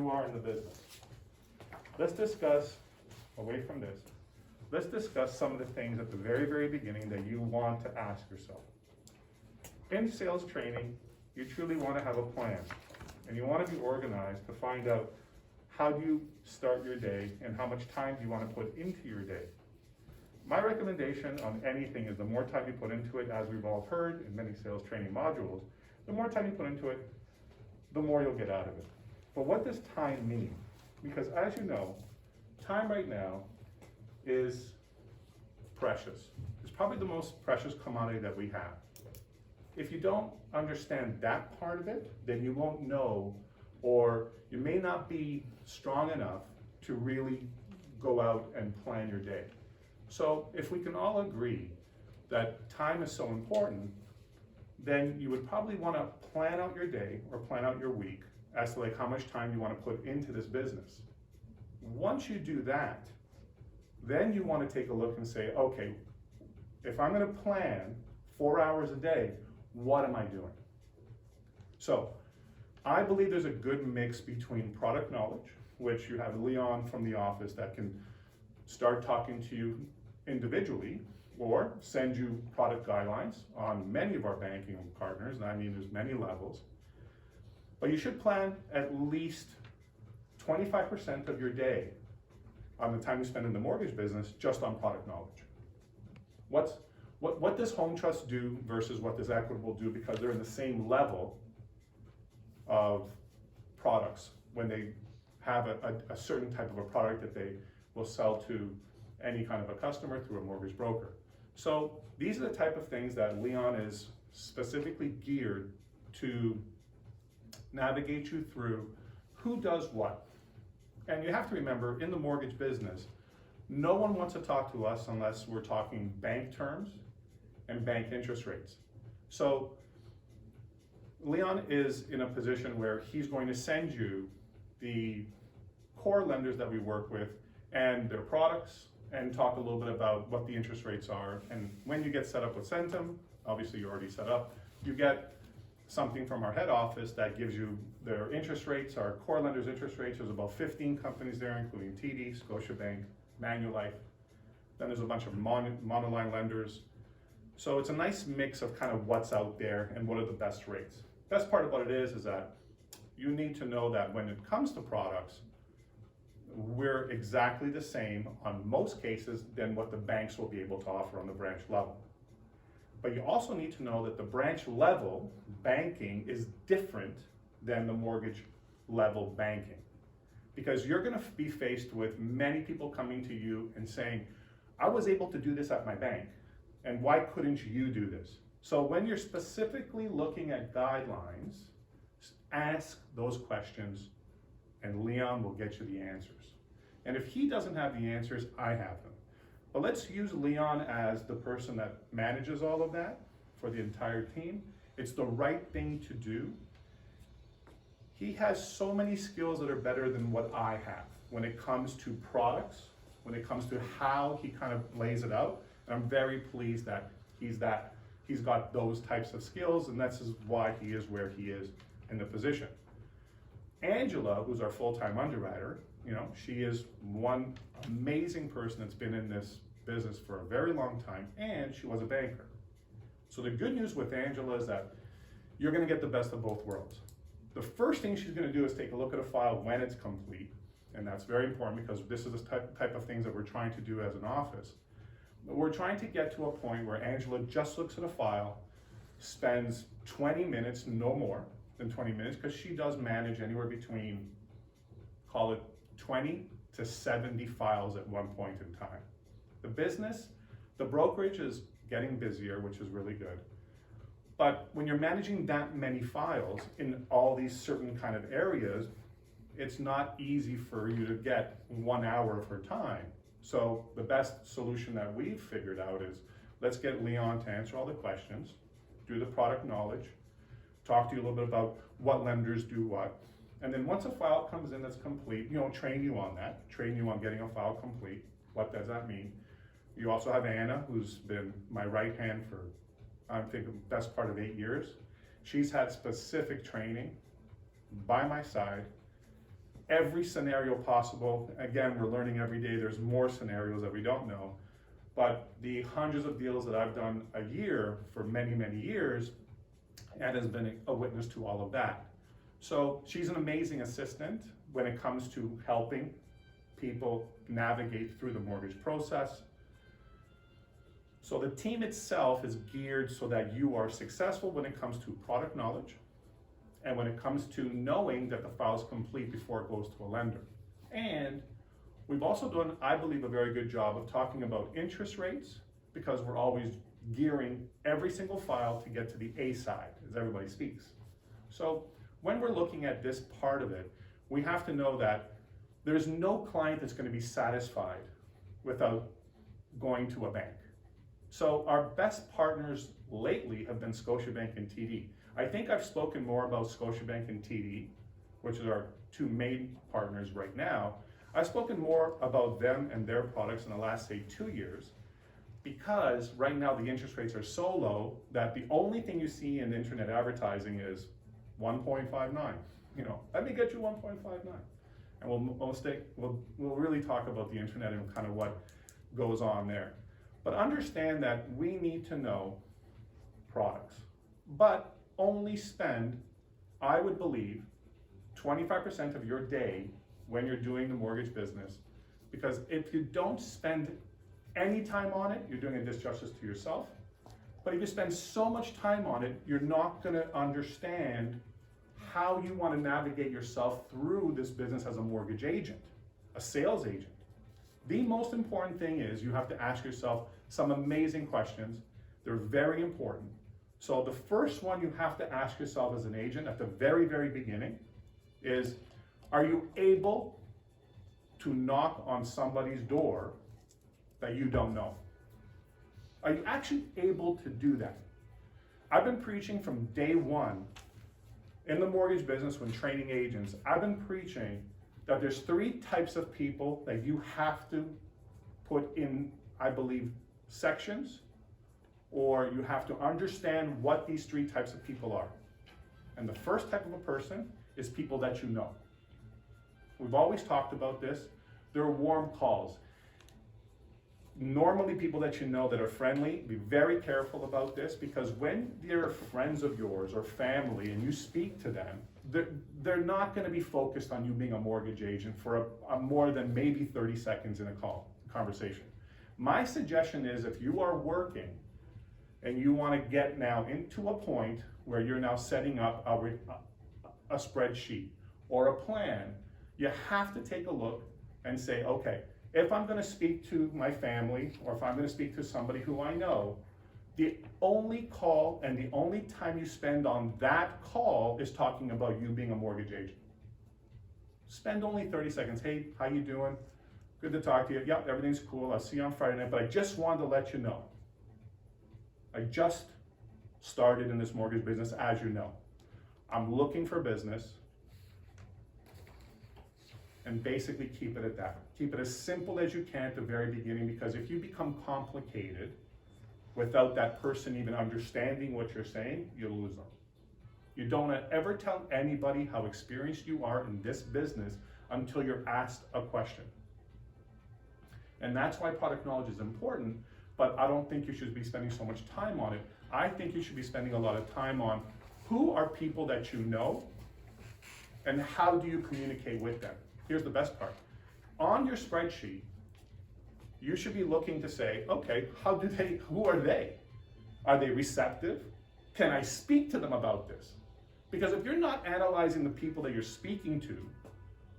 you are in the business. Let's discuss, away from this, let's discuss some of the things at the very, very beginning that you want to ask yourself. In sales training, you truly want to have a plan, and you want to be organized to find out how do you start your day and how much time do you want to put into your day. My recommendation on anything is the more time you put into it, as we've all heard in many sales training modules, the more time you put into it, the more you'll get out of it. But what does time mean? Because as you know, time right now is precious. It's probably the most precious commodity that we have. If you don't understand that part of it, then you won't know, or you may not be strong enough to really go out and plan your day. So if we can all agree that time is so important, then you would probably want to plan out your day or plan out your week as to like how much time you want to put into this business. Once you do that, then you want to take a look and say, okay, if I'm going to plan 4 hours a day, what am I doing? So I believe there's a good mix between product knowledge, which you have Leon from the office that can start talking to you individually or send you product guidelines on many of our banking partners, and I mean there's many levels. But you should plan at least 25% of your day on the time you spend in the mortgage business just on product knowledge. What does Home Trust do versus what does Equitable do, because they're in the same level of products when they have a certain type of a product that they will sell to any kind of a customer through a mortgage broker. So these are the type of things that Leon is specifically geared to navigate you through who does what. And you have to remember, in the mortgage business, no one wants to talk to us unless we're talking bank terms and bank interest rates. So Leon is in a position where he's going to send you the core lenders that we work with and their products, and talk a little bit about what the interest rates are. And when you get set up with Centum, obviously you're already set up, you get something from our head office that gives you their interest rates, our core lenders' interest rates. There's about 15 companies there, including TD, Scotiabank, Manulife. Then there's a bunch of monoline lenders. So it's a nice mix of kind of what's out there and what are the best rates. Best part about it is that you need to know that when it comes to products, we're exactly the same on most cases than what the banks will be able to offer on the branch level. But you also need to know that the branch level banking is different than the mortgage level banking, because you're going to be faced with many people coming to you and saying, I was able to do this at my bank, and why couldn't you do this? So when you're specifically looking at guidelines, ask those questions and Leon will get you the answers. And if he doesn't have the answers, I have them. But let's use Leon as the person that manages all of that for the entire team. It's the right thing to do. He has so many skills that are better than what I have when it comes to products, when it comes to how he kind of lays it out. And I'm very pleased that he's got those types of skills, and that's why he is where he is in the position. Angela, who's our full-time underwriter, she is one amazing person that's been in this business for a very long time, and she was a banker. So the good news with Angela is that you're going to get the best of both worlds. The first thing she's going to do is take a look at a file when it's complete, and that's very important because this is the type of things that we're trying to do as an office. But we're trying to get to a point where Angela just looks at a file, spends 20 minutes, no more than 20 minutes, because she does manage anywhere between, call it 20 to 70 files at one point in time. The business, the brokerage is getting busier, which is really good. But when you're managing that many files in all these certain kind of areas, it's not easy for you to get 1 hour of her time. So the best solution that we've figured out is, let's get Leon to answer all the questions, do the product knowledge, talk to you a little bit about what lenders do what. And then once a file comes in that's complete, train you on that, train you on getting a file complete. What does that mean? You also have Anna, who's been my right hand for, I think, the best part of 8 years. She's had specific training by my side every scenario possible. Again, we're learning every day. There's more scenarios that we don't know. But the hundreds of deals that I've done a year for many, many years, Ed has been a witness to all of that. So she's an amazing assistant when it comes to helping people navigate through the mortgage process. So the team itself is geared so that you are successful when it comes to product knowledge and when it comes to knowing that the file is complete before it goes to a lender. And we've also done, I believe, a very good job of talking about interest rates, because we're always gearing every single file to get to the A side, as everybody speaks. So when we're looking at this part of it, we have to know that there's no client that's going to be satisfied without going to a bank. So our best partners lately have been Scotiabank and TD. I think I've spoken more about Scotiabank and TD, which are our two main partners right now. I've spoken more about them and their products in the last, say, 2 years, because right now the interest rates are so low that the only thing you see in internet advertising is 1.59. You know, let me get you 1.59. And we'll really talk about the internet and kind of what goes on there. But understand that we need to know products, but only spend, I would believe, 25% of your day when you're doing the mortgage business, because if you don't spend any time on it, you're doing a disjustice to yourself. But if you spend so much time on it, you're not going to understand how you want to navigate yourself through this business as a mortgage agent, a sales agent. The most important thing is you have to ask yourself some amazing questions. They're very important. So the first one you have to ask yourself as an agent at the very, very beginning is, are you able to knock on somebody's door that you don't know? Are you actually able to do that? I've been preaching from day one in the mortgage business when training agents. I've been preaching that there's 3 types of people that you have to put in, I believe, sections, or you have to understand what these 3 types of people are. And the first type of a person is people that you know. We've always talked about this. They're warm calls. Normally people that you know that are friendly, be very careful about this, because when they're friends of yours or family and you speak to them, they're not going to be focused on you being a mortgage agent for a more than maybe 30 seconds in a conversation. My suggestion is, if you are working and you want to get now into a point where you're now setting up a spreadsheet or a plan, you have to take a look and say, okay, if I'm going to speak to my family, or if I'm going to speak to somebody who I know, the only call and the only time you spend on that call is talking about you being a mortgage agent. Spend only 30 seconds. Hey, how you doing? Good to talk to you. Yep, everything's cool. I'll see you on Friday night, but I just wanted to let you know. I just started in this mortgage business, as you know. I'm looking for business. And basically keep it at that. Keep it as simple as you can at the very beginning, because if you become complicated without that person even understanding what you're saying, you'll lose them. You don't ever tell anybody how experienced you are in this business until you're asked a question. And that's why product knowledge is important, but I don't think you should be spending so much time on it. I think you should be spending a lot of time on who are people that you know and how do you communicate with them. Here's the best part. On your spreadsheet, you should be looking to say, okay, who are they? Are they receptive? Can I speak to them about this? Because if you're not analyzing the people that you're speaking to,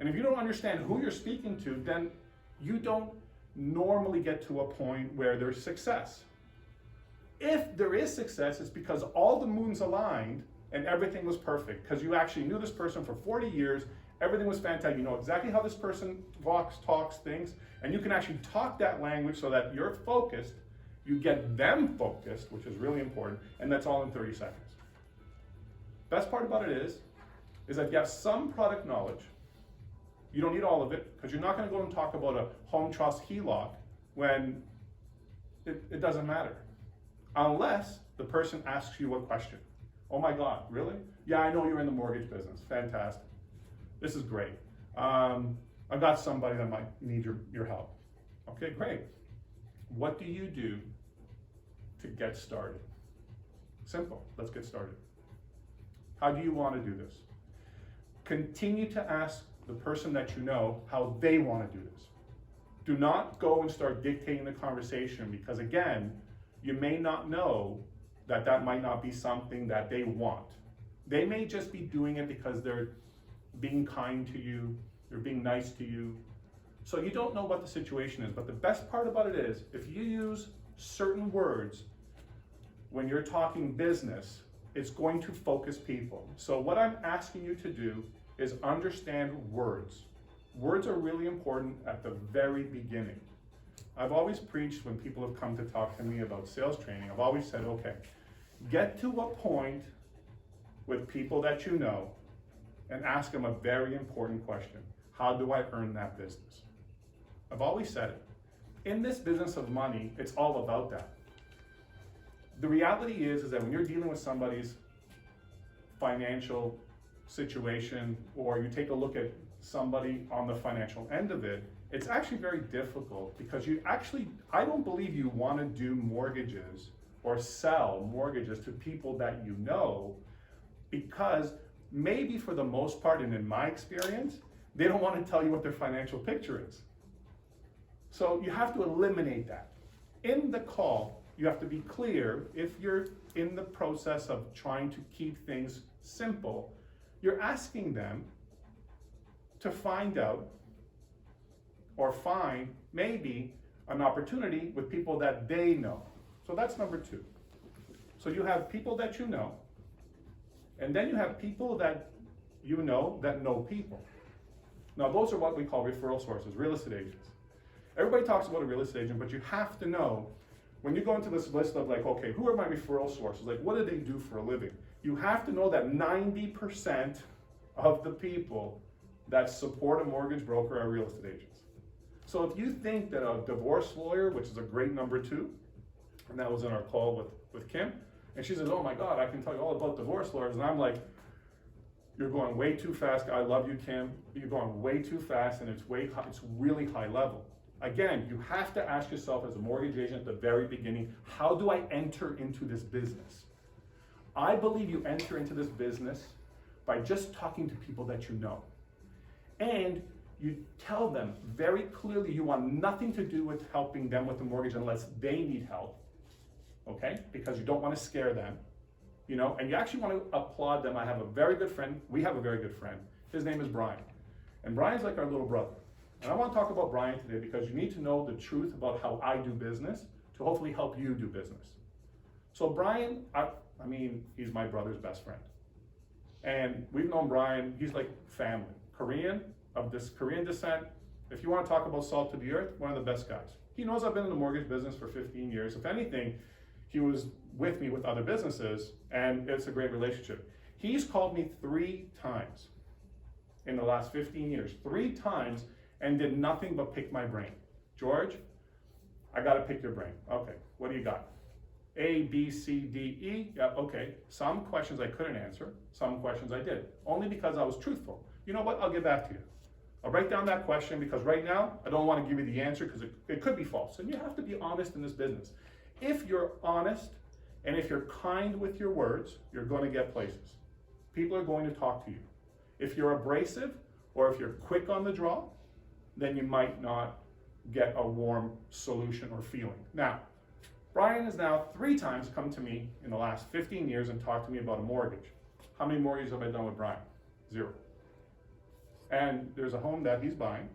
and if you don't understand who you're speaking to, then you don't normally get to a point where there's success. If there is success, it's because all the moons aligned and everything was perfect, because you actually knew this person for 40 years. Everything was fantastic. You know exactly how this person walks, talks, thinks, and you can actually talk that language so that you're focused, you get them focused, which is really important, and that's all in 30 seconds. Best part about it is that you have some product knowledge. You don't need all of it, because you're not going to go and talk about a home trust HELOC when it doesn't matter. Unless the person asks you a question. Oh my God, really? Yeah, I know you're in the mortgage business. Fantastic. This is great. I've got somebody that might need your help. Okay, great. What do you do to get started? Simple, let's get started. How do you want to do this? Continue to ask the person that you know how they want to do this. Do not go and start dictating the conversation, because again, you may not know that that might not be something that they want. They may just be doing it because they're being kind to you, they're being nice to you. So you don't know what the situation is, but the best part about it is, if you use certain words when you're talking business, it's going to focus people. So what I'm asking you to do is understand words. Words are really important at the very beginning. I've always preached when people have come to talk to me about sales training, I've always said, okay, get to a point with people that you know and ask them a very important question. How do I earn that business? I've always said it. In this business of money, it's all about that. The reality is that when you're dealing with somebody's financial situation, or you take a look at somebody on the financial end of it, it's actually very difficult, because I don't believe you want to do mortgages or sell mortgages to people that you know, because maybe for the most part, and in my experience, they don't want to tell you what their financial picture is. So you have to eliminate that. In the call, you have to be clear. If you're in the process of trying to keep things simple, you're asking them to find out or find maybe an opportunity with people that they know. So that's number two. So you have people that you know, and then you have people that you know that know people. Now those are what we call referral sources, real estate agents. Everybody talks about a real estate agent, but you have to know, when you go into this list of like, okay, who are my referral sources? Like, what do they do for a living? You have to know that 90% of the people that support a mortgage broker are real estate agents. So if you think that a divorce lawyer, which is a great number two, and that was in our call with Kim, and she says, oh my God, I can tell you all about divorce lawyers. And I'm like, you're going way too fast. I love you, Kim. You're going way too fast, and it's really high level. Again, you have to ask yourself as a mortgage agent at the very beginning, how do I enter into this business? I believe you enter into this business by just talking to people that you know. And you tell them very clearly you want nothing to do with helping them with the mortgage unless they need help, okay? Because you don't want to scare them, you know, and you actually want to applaud them. I have a very good friend, we have a very good friend. His name is Brian. And Brian's like our little brother. And I want to talk about Brian today because you need to know the truth about how I do business to hopefully help you do business. So Brian, I mean, he's my brother's best friend. And we've known Brian, he's like family. Korean, of this Korean descent. If you want to talk about salt to the earth, one of the best guys. He knows I've been in the mortgage business for 15 years. If anything, he was with me with other businesses, and it's a great relationship. He's called me 3 times in the last 15 years, 3 times, and did nothing but pick my brain. George, I gotta pick your brain. Okay, what do you got? A, B, C, D, E, yeah, okay. Some questions I couldn't answer, some questions I did, only because I was truthful. You know what, I'll get back to you. I'll write down that question because right now, I don't wanna give you the answer because it could be false. And you have to be honest in this business. If you're honest and if you're kind with your words, you're gonna get places. People are going to talk to you. If you're abrasive or if you're quick on the draw, then you might not get a warm solution or feeling. Now, Brian has now 3 times come to me in the last 15 years and talked to me about a mortgage. How many mortgages have I done with Brian? 0. And there's a home that he's buying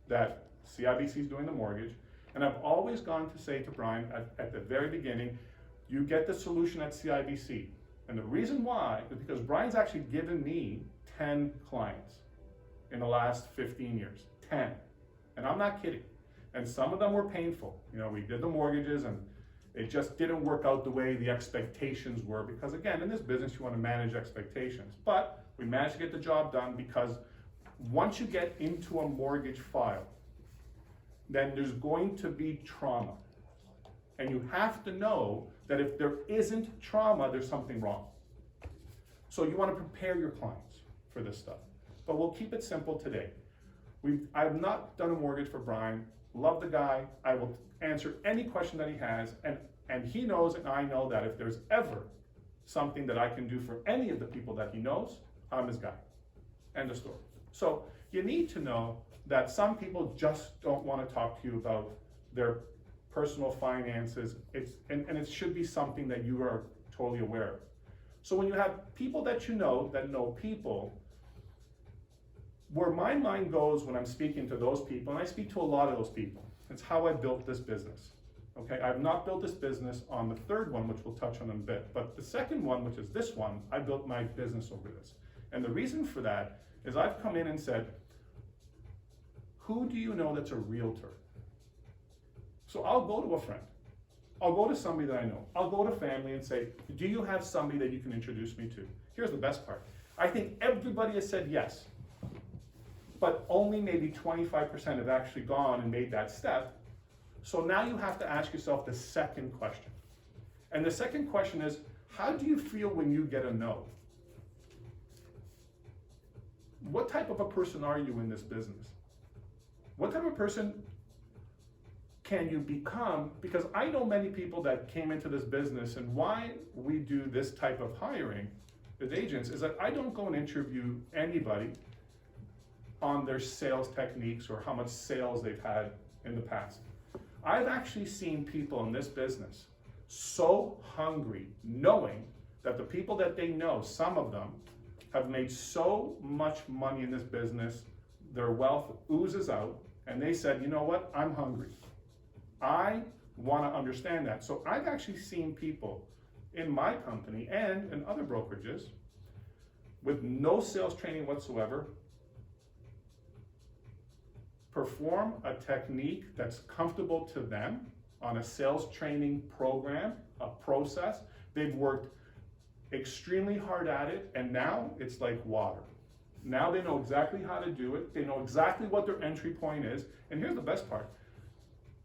that CIBC is doing the mortgage. And I've always gone to say to Brian at the very beginning, you get the solution at CIBC. And the reason why is because Brian's actually given me 10 clients in the last 15 years. 10. And I'm not kidding. And some of them were painful. You know, we did the mortgages and it just didn't work out the way the expectations were, because again, in this business, you want to manage expectations. But we managed to get the job done because once you get into a mortgage file, then there's going to be trauma. And you have to know that if there isn't trauma, there's something wrong. So you want to prepare your clients for this stuff. But we'll keep it simple today. I have not done a mortgage for Brian. Love the guy. I will answer any question that he has, and he knows and I know that if there's ever something that I can do for any of the people that he knows, I'm his guy. End of story. So you need to know that some people just don't want to talk to you about their personal finances. And it should be something that you are totally aware of. So when you have people that know people, where my mind goes when I'm speaking to those people, and I speak to a lot of those people, it's how I built this business. Okay, I've not built this business on the third one, which we'll touch on in a bit, but the second one, which is this one, I built my business over this. And the reason for that is I've come in and said, who do you know that's a realtor? So I'll go to a friend. I'll go to somebody that I know. I'll go to family and say, do you have somebody that you can introduce me to? Here's the best part. I think everybody has said yes, but only maybe 25% have actually gone and made that step. So now you have to ask yourself the second question. And the second question is, how do you feel when you get a no? What type of a person are you in this business? What type of person can you become? Because I know many people that came into this business, and why we do this type of hiring as agents is that I don't go and interview anybody on their sales techniques or how much sales they've had in the past. I've actually seen people in this business so hungry, knowing that the people that they know, some of them, have made so much money in this business, their wealth oozes out, and they said, you know what, I'm hungry. I want to understand that. So I've actually seen people in my company and in other brokerages with no sales training whatsoever perform a technique that's comfortable to them on a sales training program, a process. They've worked extremely hard at it, and now it's like water. Now they know exactly how to do it. They know exactly what their entry point is. And here's the best part.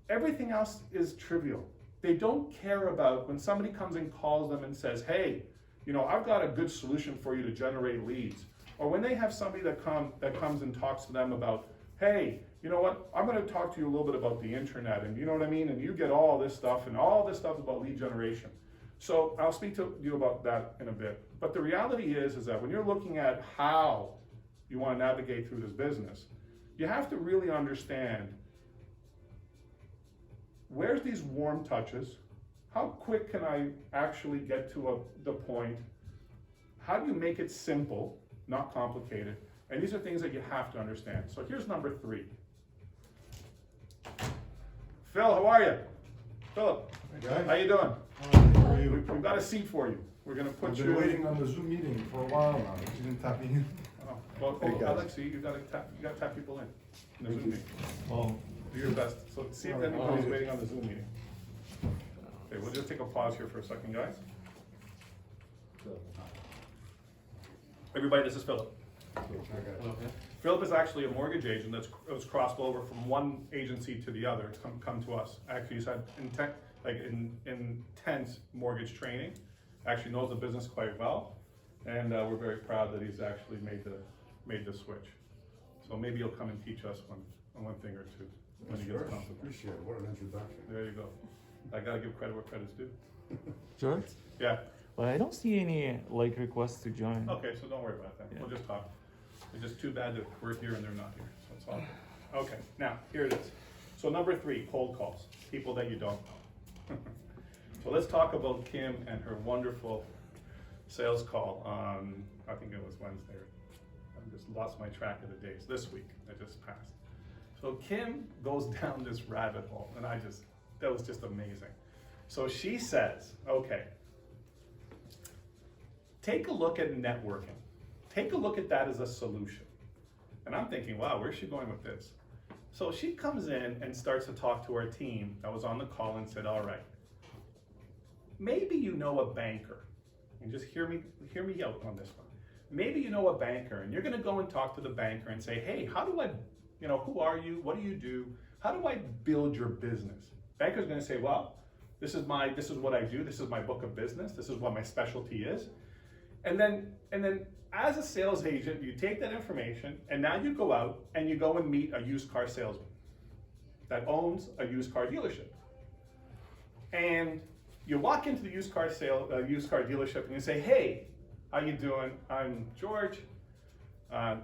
Everything else is trivial. They don't care about when somebody comes and calls them and says, hey, you know, I've got a good solution for you to generate leads. Or when they have somebody that comes and talks to them about, hey, you know what, I'm going to talk to you a little bit about the internet, and you know what I mean, and you get all this stuff, and all this stuff about lead generation. So I'll speak to you about that in a bit. But the reality is that when you're looking at how you want to navigate through this business, you have to really understand where's these warm touches, how quick can I actually get to the point, how do you make it simple, not complicated, and these are things that you have to understand. So here's number 3. Phil, how are you? Philip, how you doing? How are you? We've got a seat for you. We're going to put I've you been waiting on the Zoom meeting for a while now. You didn't tap me in. Oh, well, Hey, guys. Alex, you got to tap people in the Thank Zoom you. meeting. Well, Do your best. So see if All right. anybody's waiting on the Zoom meeting. Okay, we'll just take a pause here for a second, guys. Everybody, this is Philip. okay. Philip is actually a mortgage agent that was crossed over from one agency to the other, come to us. Actually, he's had intense mortgage training. Actually knows the business quite well, and we're very proud that he's actually made the switch. So maybe he'll come and teach us one thing or two when he gets Sure. comfortable. Appreciate it. What an introduction. There you go. I gotta give credit where credit's due. George? Yeah. Well, I don't see any like requests to join. Okay, so don't worry about that. We'll just talk. It's just too bad that we're here and they're not here. So it's all good. Okay, now here it is. So number 3, cold calls. People that you don't know. So let's talk about Kim and her wonderful sales call on, I think it was Wednesday. I just lost my track of the days. This week that just passed. So Kim goes down this rabbit hole, and that was just amazing. So she says, okay, take a look at networking. Take a look at that as a solution. And I'm thinking, wow, where's she going with this? So she comes in and starts to talk to our team that was on the call and said, all right, maybe you know a banker, and just hear me out on this one. Maybe you know a banker, and you're gonna go and talk to the banker and say, hey, how do I, who are you? What do you do? How do I build your business? Banker's gonna say, well, this is what I do. This is my book of business. This is what my specialty is. And then as a sales agent, you take that information and now you go out and you go and meet a used car salesman that owns a used car dealership. And you walk into the used car dealership and you say, hey, how you doing? I'm George.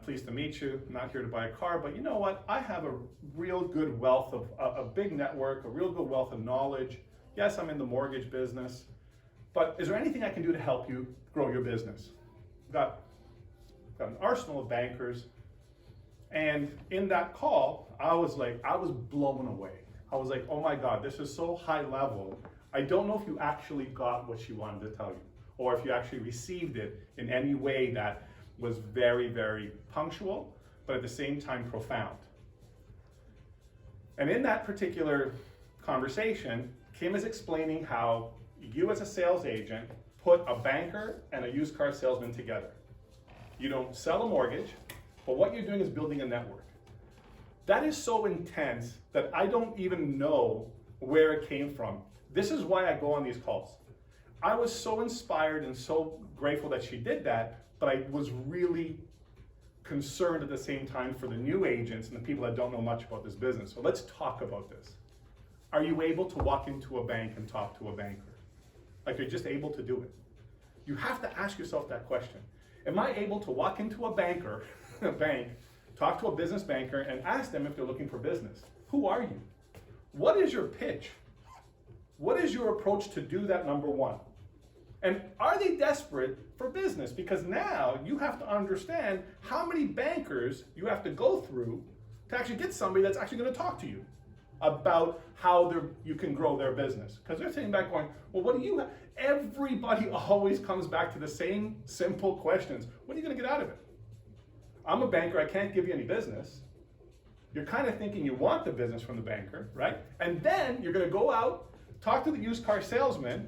Pleased to meet you. I'm not here to buy a car, but you know what? I have a real good wealth of a big network, a real good wealth of knowledge. Yes, I'm in the mortgage business, but is there anything I can do to help you grow your business? Got an arsenal of bankers, and in that call, I was blown away. I was like, oh my God, this is so high level. I don't know if you actually got what she wanted to tell you, or if you actually received it in any way that was very, very punctual, but at the same time profound. And in that particular conversation, Kim is explaining how you as a sales agent put a banker and a used car salesman together. You don't sell a mortgage, but what you're doing is building a network. That is so intense that I don't even know where it came from. This is why I go on these calls. I was so inspired and so grateful that she did that, but I was really concerned at the same time for the new agents and the people that don't know much about this business. So let's talk about this. Are you able to walk into a bank and talk to a banker? Like, you're just able to do it. You have to ask yourself that question. Am I able to walk into a bank, talk to a business banker, and ask them if they're looking for business? Who are you? What is your pitch? What is your approach to do that, number one? And are they desperate for business? Because now you have to understand how many bankers you have to go through to actually get somebody that's actually going to talk to you about how you can grow their business. Because they're sitting back going, well, what do you have? Everybody always comes back to the same simple questions. What are you going to get out of it? I'm a banker, I can't give you any business. You're kind of thinking you want the business from the banker, right? And then you're going to go out, talk to the used car salesman,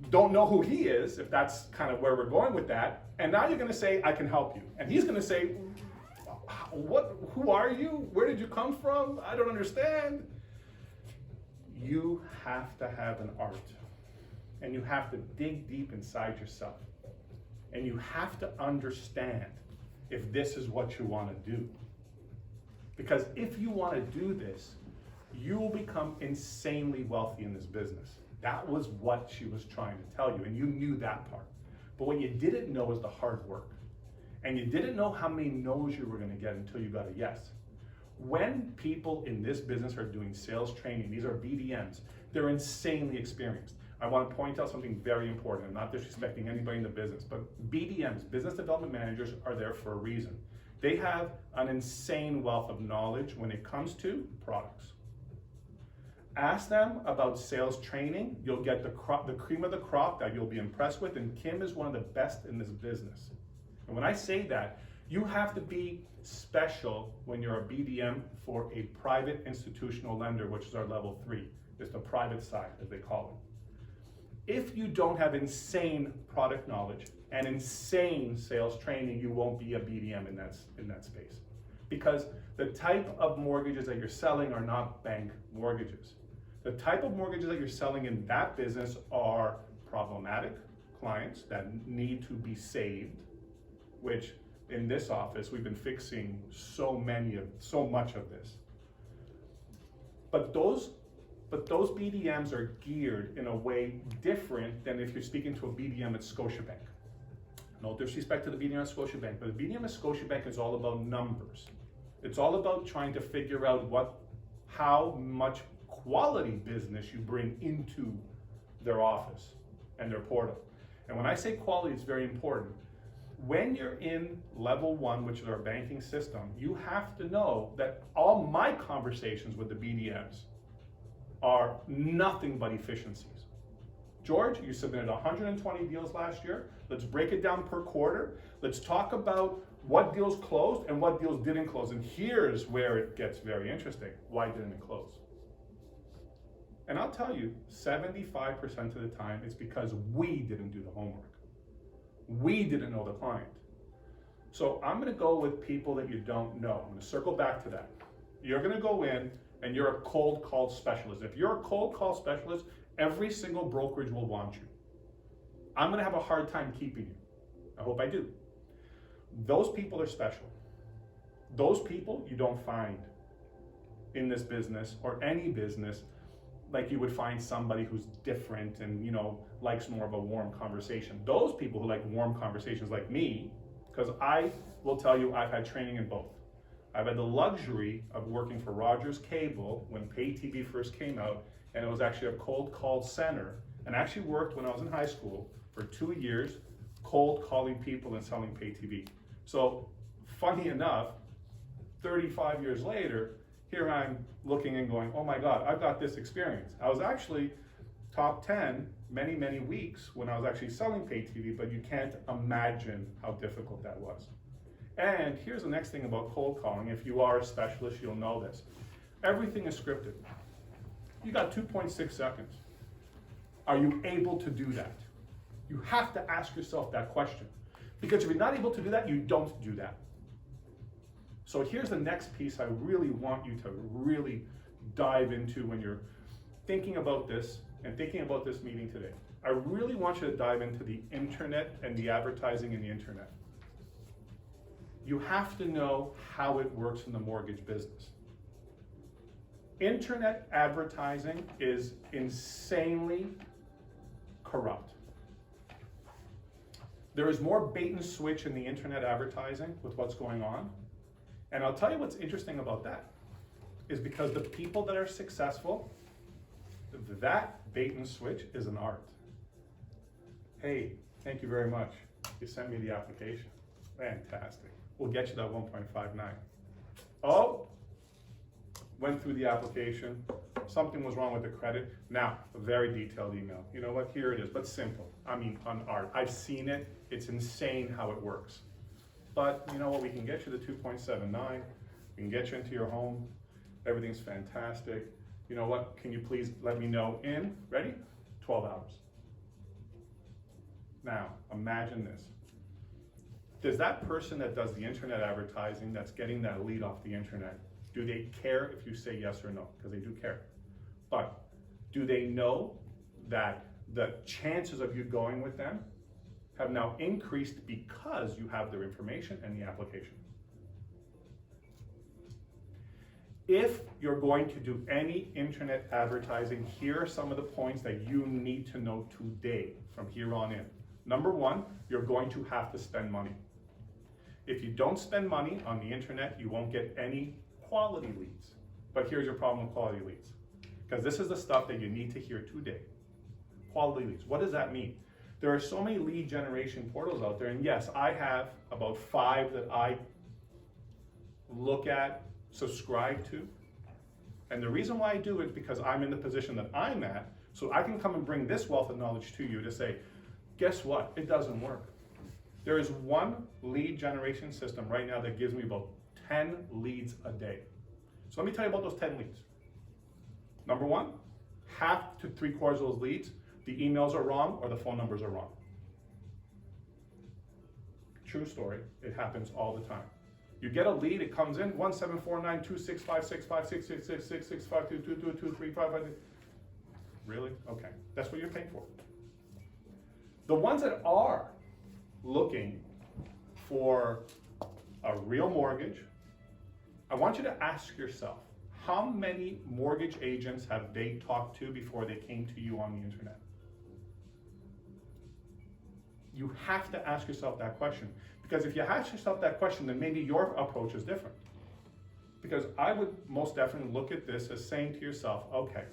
don't know who he is, if that's kind of where we're going with that, and now you're going to say, I can help you. And he's going to say, who are you? Where did you come from? I don't understand. You have to have an art, and you have to dig deep inside yourself, and you have to understand if this is what you want to do. Because if you want to do this, you will become insanely wealthy in this business. That was what she was trying to tell you, and you knew that part. But what you didn't know is the hard work. And you didn't know how many no's you were going to get until you got a yes. When people in this business are doing sales training, these are BDMs, they're insanely experienced. I want to point out something very important. I'm not disrespecting anybody in the business, but BDMs, business development managers, are there for a reason. They have an insane wealth of knowledge when it comes to products. Ask them about sales training. You'll get the cream of the crop that you'll be impressed with, and Kim is one of the best in this business. And when I say that, you have to be special when you're a BDM for a private institutional lender, which is our level 3. It's the private side, as they call it. If you don't have insane product knowledge and insane sales training, you won't be a BDM in that space. Because the type of mortgages that you're selling are not bank mortgages. The type of mortgages that you're selling in that business are problematic clients that need to be saved, which in this office, we've been fixing so much of this. But those BDMs are geared in a way different than if you're speaking to a BDM at Scotiabank. No disrespect to the BDM at Scotiabank, but the BDM at Scotiabank is all about numbers. It's all about trying to figure out how much quality business you bring into their office and their portal. And when I say quality, it's very important. When you're in level 1, which is our banking system, you have to know that all my conversations with the BDMs are nothing but efficiencies. George, you submitted 120 deals last year. Let's break it down per quarter. Let's talk about what deals closed and what deals didn't close. And here's where it gets very interesting. Why didn't it close? And I'll tell you, 75% of the time, it's because we didn't do the homework. We didn't know the client. So I'm going to go with people that you don't know. I'm going to circle back to that. You're going to go in and you're a cold call specialist. If you're a cold call specialist, every single brokerage will want you. I'm going to have a hard time keeping you. I hope I do. Those people are special. Those people you don't find in this business or any business like you would find somebody who's different and, you know, likes more of a warm conversation. Those people who like warm conversations like me, because I will tell you I've had training in both. I've had the luxury of working for Rogers Cable when pay TV first came out, and it was actually a cold call center, and actually worked when I was in high school for 2 years, cold calling people and selling pay TV. So funny enough, 35 years later, here I'm looking and going, oh my God, I've got this experience. I was actually top 10 many, many weeks when I was actually selling pay TV, but you can't imagine how difficult that was. And here's the next thing about cold calling. If you are a specialist, you'll know this. Everything is scripted. You got 2.6 seconds. Are you able to do that? You have to ask yourself that question. Because if you're not able to do that, you don't do that. So here's the next piece I really want you to really dive into when you're thinking about this and thinking about this meeting today. I really want you to dive into the internet and the advertising in the internet. You have to know how it works in the mortgage business. Internet advertising is insanely corrupt. There is more bait and switch in the internet advertising with what's going on. And I'll tell you what's interesting about that is because the people that are successful, that bait and switch is an art. Hey, thank you very much. You sent me the application. Fantastic. We'll get you that 1.59. Oh, went through the application. Something was wrong with the credit. Now, a very detailed email. You know what? Here it is, but simple. I mean, on art. I've seen it. It's insane how it works. But you know what? We can get you the 2.79. We can get you into your home. Everything's fantastic. You know what? Can you please let me know in, ready? 12 hours. Now, imagine this. Does that person that does the internet advertising, that's getting that lead off the internet, do they care if you say yes or no? Because they do care. But do they know that the chances of you going with them have now increased because you have their information and the application? If you're going to do any internet advertising, here are some of the points that you need to know today from here on in. Number one, you're going to have to spend money. If you don't spend money on the internet, you won't get any quality leads. But here's your problem with quality leads. Because this is the stuff that you need to hear today. Quality leads. What does that mean? There are so many lead generation portals out there, and yes, I have about 5 that I look at, subscribe to. And the reason why I do it is because I'm in the position that I'm at, so I can come and bring this wealth of knowledge to you to say, guess what? It doesn't work. There is one lead generation system right now that gives me about 10 leads a day. So let me tell you about those 10 leads. Number one, half to 3/4 of those leads, the emails are wrong or the phone numbers are wrong. True story, it happens all the time. You get a lead, it comes in, 17492656566666522222355. Really? Okay, that's what you're paying for. The ones that are looking for a real mortgage, I want you to ask yourself, how many mortgage agents have they talked to before they came to you on the internet? You have to ask yourself that question. Because if you ask yourself that question, then maybe your approach is different. Because I would most definitely look at this as saying to yourself, okay,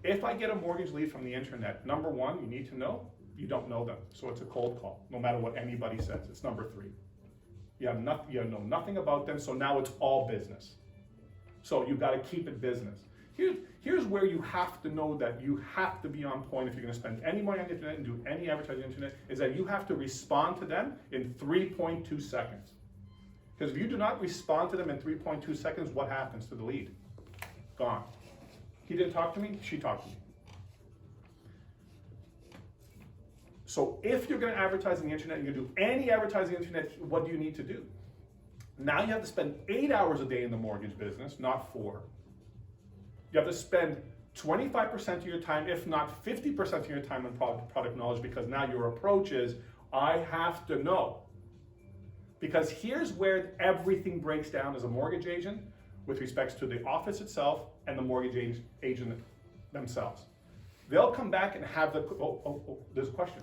if I get a mortgage lead from the internet, number one, you need to know, you don't know them. So it's a cold call, no matter what anybody says. It's number 3. You know nothing about them, so now it's all business. So you've got to keep it business. Here's where you have to know that you have to be on point if you're going to spend any money on the internet and do any advertising on the internet, is that you have to respond to them in 3.2 seconds. Because if you do not respond to them in 3.2 seconds, what happens to the lead? Gone. He didn't talk to me, she talked to me. So if you're going to advertise on the internet, you're going to do any advertising on the internet, what do you need to do? Now you have to spend 8 hours a day in the mortgage business, not 4. You have to spend 25% of your time, if not 50% of your time on product knowledge, because now your approach is, I have to know. Because here's where everything breaks down as a mortgage agent with respects to the office itself and the mortgage agent themselves. They'll come back and have there's a question.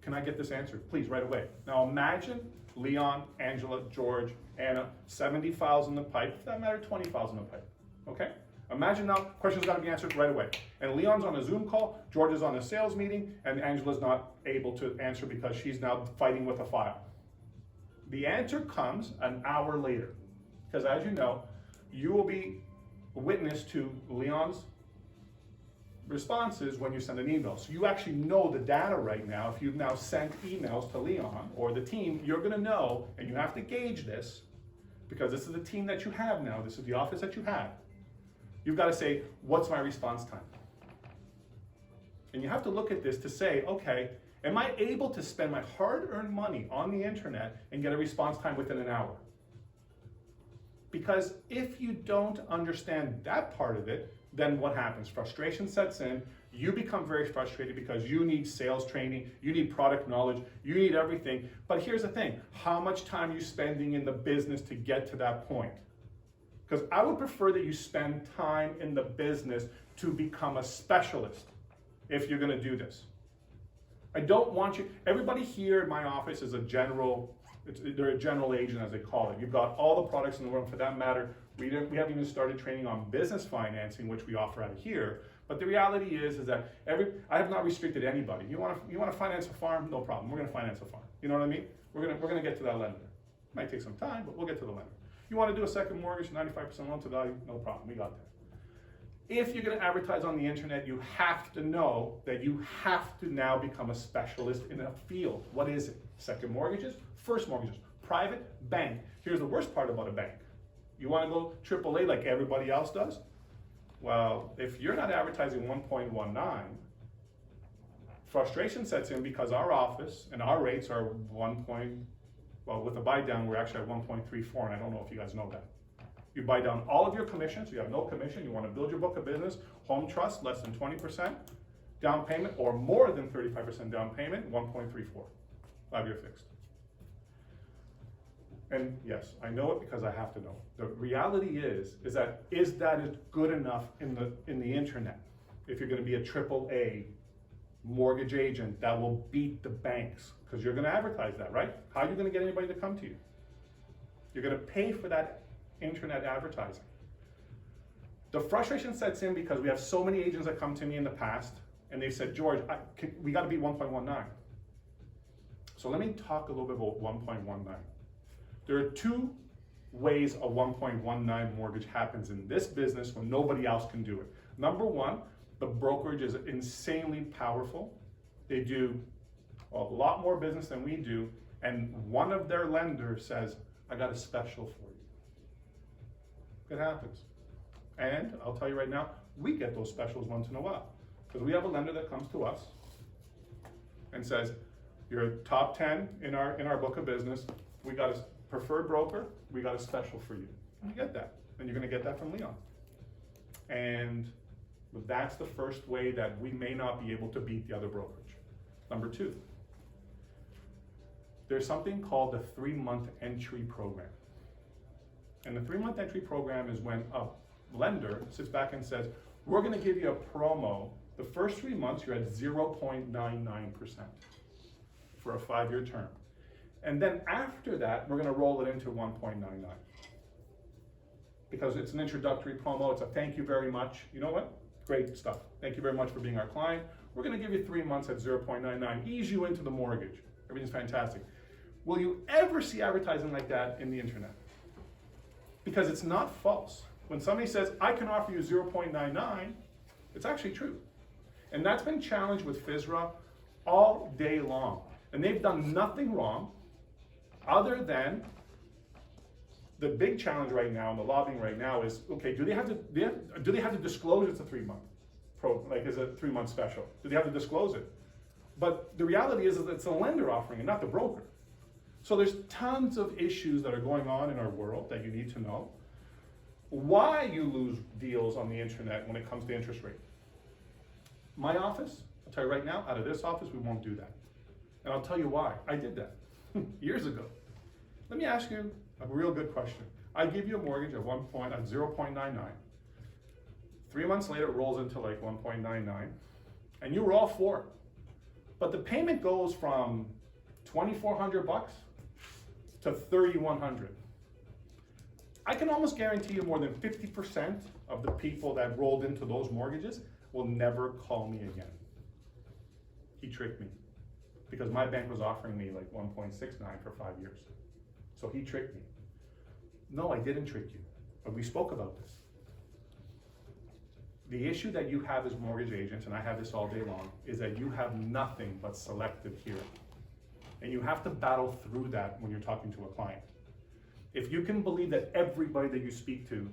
Can I get this answered? Please, right away. Now imagine Leon, Angela, George, Anna, 70 files in the pipe, for that matter, 20 files in the pipe, okay? Imagine now, questions gotta be answered right away. And Leon's on a Zoom call, George is on a sales meeting, and Angela's not able to answer because she's now fighting with a file. The answer comes an hour later, because as you know, you will be witness to Leon's responses when you send an email. So you actually know the data right now. If you've now sent emails to Leon or the team, you're gonna know, and you have to gauge this, because this is the team that you have now, this is the office that you have. You've gotta say, what's my response time? And you have to look at this to say, okay, am I able to spend my hard-earned money on the internet and get a response time within an hour? Because if you don't understand that part of it, then what happens? Frustration sets in, you become very frustrated because you need sales training, you need product knowledge, you need everything. But here's the thing, how much time are you spending in the business to get to that point? Because I would prefer that you spend time in the business to become a specialist if you're gonna do this. I don't want you, everybody here in my office is a general, they're a general agent as they call it. You've got all the products in the world. For that matter, we haven't even started training on business financing, which we offer out of here. But the reality is that I have not restricted anybody. You want to finance a farm? No problem. We're going to finance a farm. You know what I mean? We're going to get to that lender. It might take some time, but we'll get to the lender. You want to do a second mortgage, 95% loan to value? No problem. We got that. If you're going to advertise on the internet, you have to know that you have to now become a specialist in a field. What is it? Second mortgages, first mortgages, private, bank. Here's the worst part about a bank. You want to go AAA like everybody else does? Well, if you're not advertising 1.19, frustration sets in because our office and our rates are with a buy down, we're actually at 1.34, and I don't know if you guys know that. You buy down all of your commissions, you have no commission, you want to build your book of business, home trust, less than 20% down payment, or more than 35% down payment, 1.34, 5-year fixed. And yes, I know it because I have to know. The reality is that good enough in the internet? If you're going to be a AAA mortgage agent that will beat the banks, because you're going to advertise that, right? How are you going to get anybody to come to you? You're going to pay for that internet advertising. The frustration sets in because we have so many agents that come to me in the past, and they've said, George, we got to be 1.19. So let me talk a little bit about 1.19. There are two ways a 1.19 mortgage happens in this business when nobody else can do it. Number one, the brokerage is insanely powerful. They do a lot more business than we do, and one of their lenders says, I got a special for you. It happens. And I'll tell you right now, we get those specials once in a while. Because we have a lender that comes to us and says, you're top 10 in our book of business, we got a preferred broker, we got a special for you. And you get that. And you're gonna get that from Leon. And that's the first way that we may not be able to beat the other brokerage. Number two, there's something called the 3-month entry program. And the 3-month entry program is when a lender sits back and says, we're gonna give you a promo. The first 3 months, you're at 0.99% for a 5-year term. And then after that, we're gonna roll it into 1.99. Because it's an introductory promo, it's a thank you very much. You know what? Great stuff. Thank you very much for being our client. We're gonna give you 3 months at 0.99, ease you into the mortgage. Everything's fantastic. Will you ever see advertising like that in the internet? Because it's not false. When somebody says, I can offer you 0.99, it's actually true. And that's been challenged with FSRA all day long. And they've done nothing wrong other than the big challenge right now and the lobbying right now is, okay, do they have to disclose it's a 3-month is a 3-month special? Do they have to disclose it? But the reality is that it's the lender offering it, not the broker. So there's tons of issues that are going on in our world that you need to know. Why you lose deals on the internet when it comes to interest rate. My office, I'll tell you right now, out of this office, we won't do that. And I'll tell you why. I did that years ago. Let me ask you a real good question. I give you a mortgage at 0.99. 3 months later, it rolls into like 1.99, and you were all for it. But the payment goes from $2,400 to $3,100. I can almost guarantee you more than 50% of the people that rolled into those mortgages will never call me again. He tricked me because my bank was offering me like 1.69 for 5 years. So he tricked me. No, I didn't trick you, but we spoke about this. The issue that you have as mortgage agents, and I have this all day long, is that you have nothing but selective hearing. And you have to battle through that when you're talking to a client. If you can believe that everybody that you speak to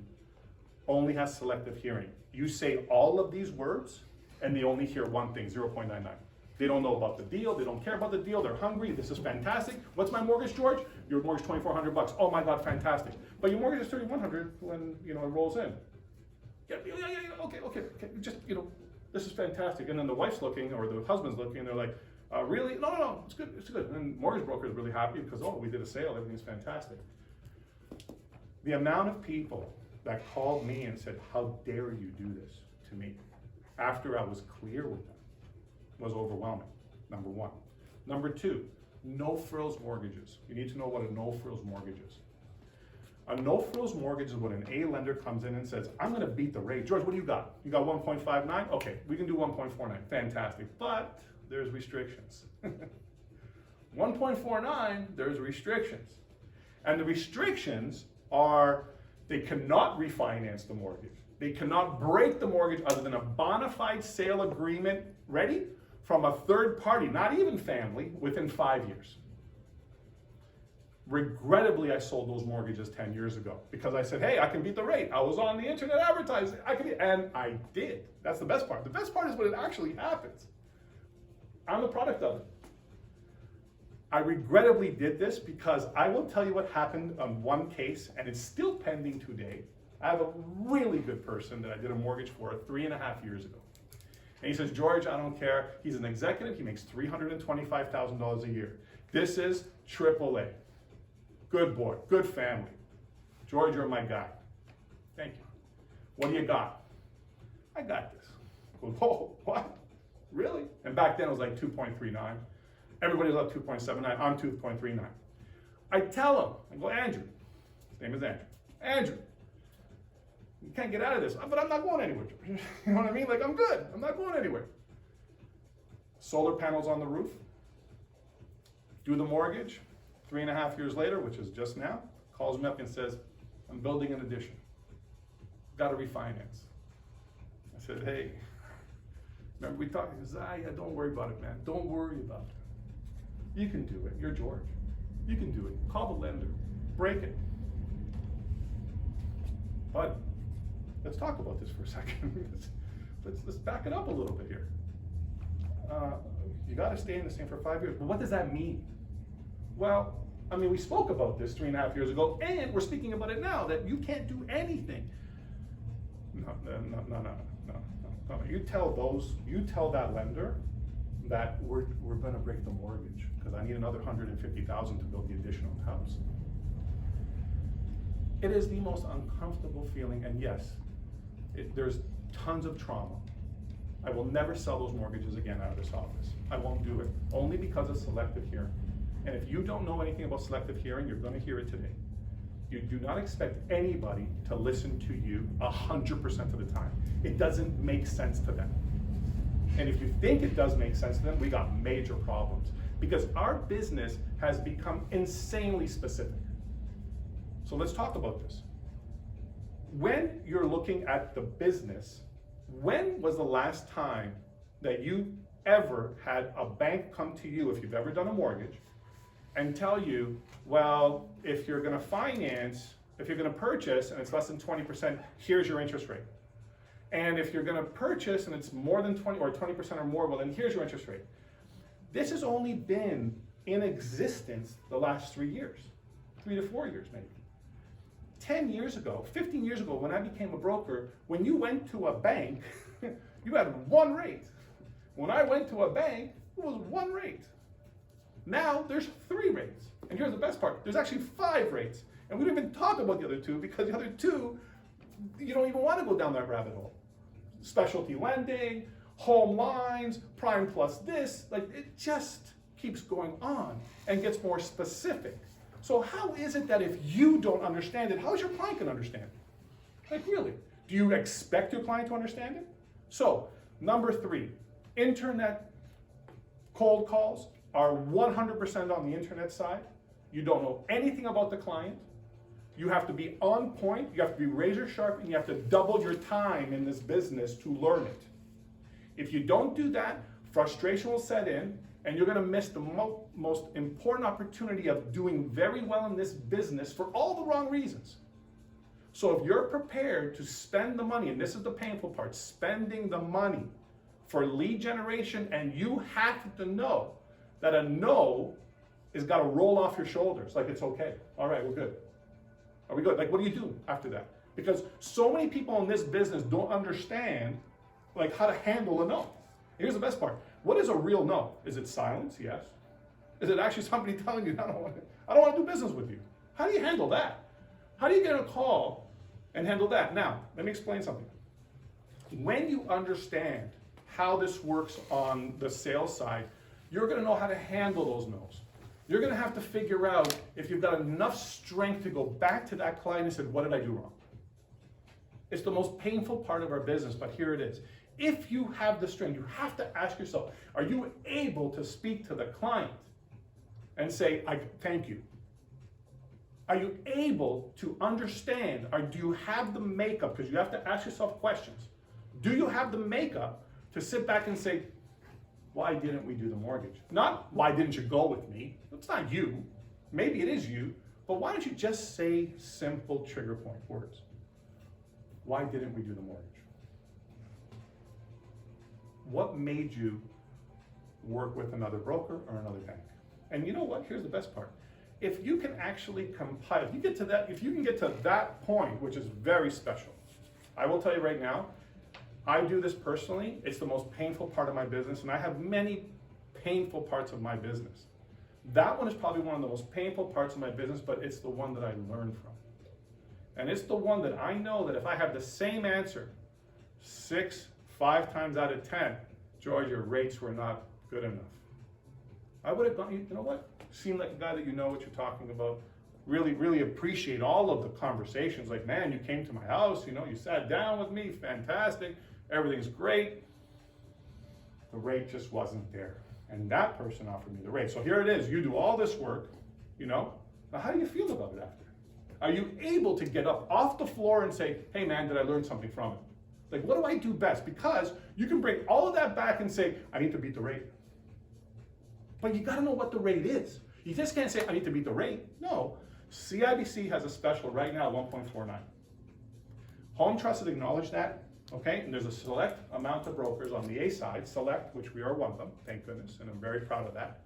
only has selective hearing, you say all of these words and they only hear one thing, 0.99. They don't know about the deal, they don't care about the deal, they're hungry, this is fantastic. What's my mortgage, George? Your mortgage $2,400. Oh my God, fantastic. But your mortgage is $3,100 when it rolls in. Yeah, okay, just, this is fantastic. And then the wife's looking, or the husband's looking, and they're like, really? No, it's good. And the mortgage broker is really happy because, we did a sale, everything's fantastic. The amount of people that called me and said, how dare you do this to me, after I was clear with them, was overwhelming, number one. Number two, no-frills mortgages. You need to know what a no-frills mortgage is. A no-frills mortgage is when an A lender comes in and says, I'm gonna beat the rate. George, what do you got? You got 1.59? Okay, we can do 1.49, fantastic, but there's restrictions. 1.49, there's restrictions. And the restrictions are, they cannot refinance the mortgage. They cannot break the mortgage other than a bona fide sale agreement, ready? From a third party, not even family, within 5 years. Regrettably, I sold those mortgages 10 years ago because I said, hey, I can beat the rate. I was on the internet advertising, and I did. That's the best part. The best part is when it actually happens. I'm a product of it. I regrettably did this because I will tell you what happened on one case, and it's still pending today. I have a really good person that I did a mortgage for 3.5 years ago. And he says, George, I don't care. He's an executive. He makes $325,000 a year. This is AAA. Good boy, good family. George, you're my guy. Thank you. What do you got? I got this. I go, whoa, what? Really? And back then it was like 2.39. Everybody's up 2.79. I'm 2.39. I tell him, I go, Andrew. His name is Andrew. Andrew, you can't get out of this, but I'm not going anywhere. You know what I mean? Like, I'm good. I'm not going anywhere. Solar panels on the roof. Do the mortgage. 3.5 years later, which is just now, calls me up and says, I'm building an addition. Got to refinance. I said, hey, remember we talked? He says, yeah, don't worry about it, man. Don't worry about it. You can do it. You're George. You can do it. Call the lender. Break it. But let's talk about this for a second. let's back it up a little bit here. You got to stay in the same for 5 years. But what does that mean? Well, I mean, we spoke about this 3.5 years ago, and we're speaking about it now, that you can't do anything. No. You tell that lender that we're gonna break the mortgage because I need another $150,000 to build the additional house. It is the most uncomfortable feeling, and yes, there's tons of trauma. I will never sell those mortgages again out of this office. I won't do it, only because of selective hearing. And if you don't know anything about selective hearing, you're gonna hear it today. You do not expect anybody to listen to you 100% of the time. It doesn't make sense to them. And if you think it does make sense to them, we got major problems. Because our business has become insanely specific. So let's talk about this. When you're looking at the business, when was the last time that you ever had a bank come to you, if you've ever done a mortgage, and tell you, well, if you're gonna finance, if you're gonna purchase and it's less than 20%, here's your interest rate. And if you're gonna purchase and it's more than 20 or 20% or more, well then here's your interest rate. This has only been in existence the last 3 years, 3 to 4 years maybe. 10 years ago, 15 years ago, when I became a broker, when you went to a bank, you had one rate. When I went to a bank, it was one rate. Now there's 3 rates. And here's the best part, there's actually 5 rates. And we don't even talk about the other 2 because the other 2, you don't even want to go down that rabbit hole. Specialty lending, home lines, prime plus this, like it just keeps going on and gets more specific. So how is it that if you don't understand it, how is your client gonna understand it? Like really, do you expect your client to understand it? So, number 3, internet cold calls are 100% on the internet side. You don't know anything about the client. You have to be on point, you have to be razor sharp, and you have to double your time in this business to learn it. If you don't do that, frustration will set in, and you're gonna miss the most important opportunity of doing very well in this business for all the wrong reasons. So if you're prepared to spend the money, and this is the painful part, spending the money for lead generation, and you have to know that a no is gotta roll off your shoulders, like it's okay. All right, we're good. Are we good? Like, what do you do after that? Because so many people in this business don't understand like how to handle a no. Here's the best part. What is a real no? Is it silence? Yes. Is it actually somebody telling you, I don't want to do business with you? How do you handle that? How do you get a call and handle that? Now, let me explain something. When you understand how this works on the sales side, you're going to know how to handle those no's. You're going to have to figure out if you've got enough strength to go back to that client and say, what did I do wrong? It's the most painful part of our business, but here it is. If you have the strength, you have to ask yourself, are you able to speak to the client and say, thank you? Are you able to understand, or do you have the makeup? Because you have to ask yourself questions. Do you have the makeup to sit back and say, why didn't we do the mortgage? Not, why didn't you go with me? It's not you. Maybe it is you, but why don't you just say simple trigger point words? Why didn't we do the mortgage? What made you work with another broker or another bank? And you know what? Here's the best part. If you can actually compile, if you can get to that point, which is very special, I will tell you right now, I do this personally. It's the most painful part of my business, and I have many painful parts of my business. That one is probably one of the most painful parts of my business, but it's the one that I learned from. And it's the one that I know that if I have the same answer 5 times out of 10, George, your rates were not good enough. I would have gone, you know what? Seem like a guy that you know what you're talking about. Really, really appreciate all of the conversations. Like, man, you came to my house, you sat down with me, fantastic. Everything's great. The rate just wasn't there. And that person offered me the rate. So here it is. You do all this work, Now, how do you feel about it after? Are you able to get up off the floor and say, hey man, did I learn something from it? Like, what do I do best? Because you can bring all of that back and say, I need to beat the rate. But you gotta know what the rate is. You just can't say, I need to beat the rate. No, CIBC has a special right now, 1.49. Home Trust has acknowledged that, okay? And there's a select amount of brokers on the A side, select, which we are one of them, thank goodness, and I'm very proud of that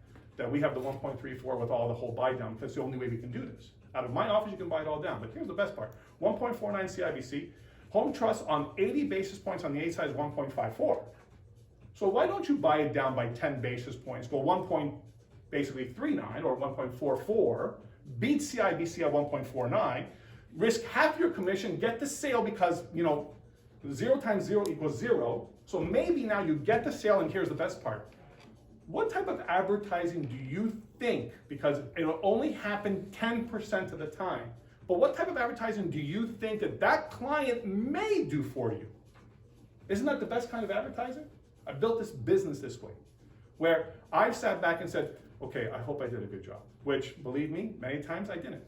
we have the 1.34 with all the whole buy down, because it's the only way we can do this. Out of my office, you can buy it all down, but here's the best part. 1.49 CIBC, Home Trust on 80 basis points on the A side is 1.54. So why don't you buy it down by 10 basis points, go 1.39 or 1.44, beat CIBC at 1.49, risk half your commission, get the sale because, 0 times 0 equals 0. So maybe now you get the sale, and here's the best part. What type of advertising do you think, because it'll only happen 10% of the time, but what type of advertising do you think that client may do for you? Isn't that the best kind of advertising? I built this business this way, where I've sat back and said, okay, I hope I did a good job, which, believe me, many times I didn't.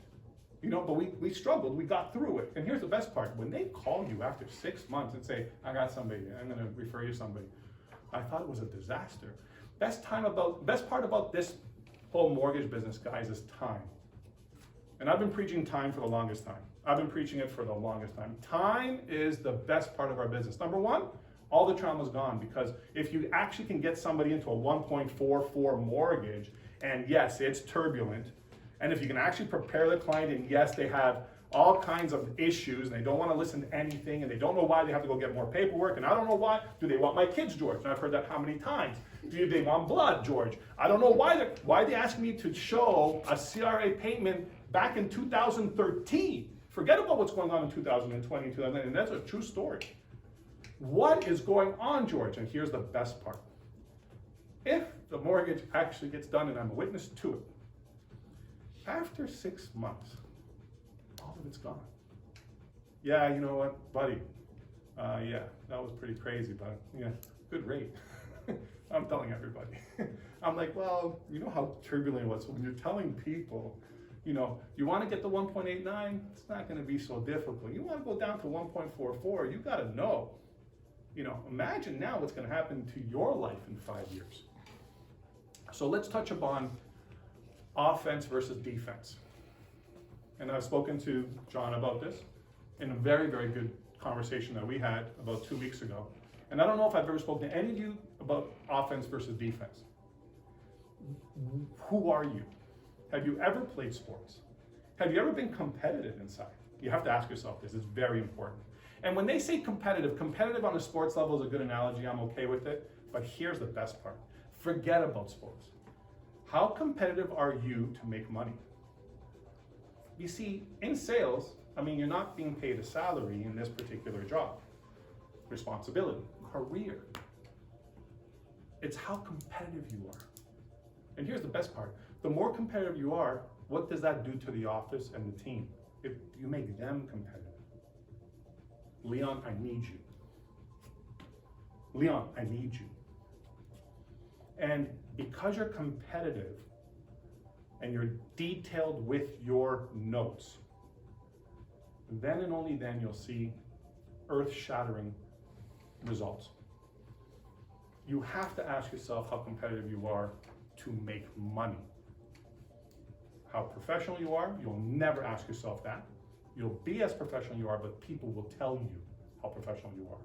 But we struggled, we got through it. And here's the best part, when they call you after 6 months and say, I got somebody, I'm gonna refer you somebody, I thought it was a disaster. Best part about this whole mortgage business, guys, is time. And I've been preaching time for the longest time. I've been preaching it for the longest time. Time is the best part of our business. Number one, all the trauma's gone, because if you actually can get somebody into a 1.44 mortgage, and yes, it's turbulent, and if you can actually prepare the client, and yes, they have all kinds of issues, and they don't want to listen to anything, and they don't know why they have to go get more paperwork, and I don't know why. Do they want my kids, George? And I've heard that how many times? Do they want blood, George? I don't know why they ask me to show a CRA payment back in 2013. Forget about what's going on in 2020, 2019, and that's a true story. What is going on, George? And here's the best part. If the mortgage actually gets done and I'm a witness to it, after 6 months, all of it's gone. Yeah, you know what, buddy? Yeah, that was pretty crazy, but yeah, good rate. I'm telling everybody. I'm like, well, you know how turbulent it was. So when you're telling people, you know, you want to get to 1.89, it's not going to be so difficult. You want to go down to 1.44, you got to know. You know, imagine now what's going to happen to your life in 5 years. So let's touch upon offense versus defense. And I've spoken to John about this in a very, very good conversation that we had about 2 weeks ago. And I don't know if I've ever spoken to any of you about offense versus defense. Who are you? Have you ever played sports? Have you ever been competitive inside? You have to ask yourself this, it's very important. And when they say competitive on a sports level is a good analogy, I'm okay with it, but here's the best part. Forget about sports. How competitive are you to make money? You see, in sales, I mean, you're not being paid a salary in this particular job. Responsibility, career. It's how competitive you are. And here's the best part. The more competitive you are, what does that do to the office and the team? If you make them competitive. Leon, I need you. Leon, I need you. And because you're competitive and you're detailed with your notes, then and only then you'll see earth-shattering results. You have to ask yourself how competitive you are to make money. How professional you are, you'll never ask yourself that. You'll be as professional you are, but people will tell you how professional you are.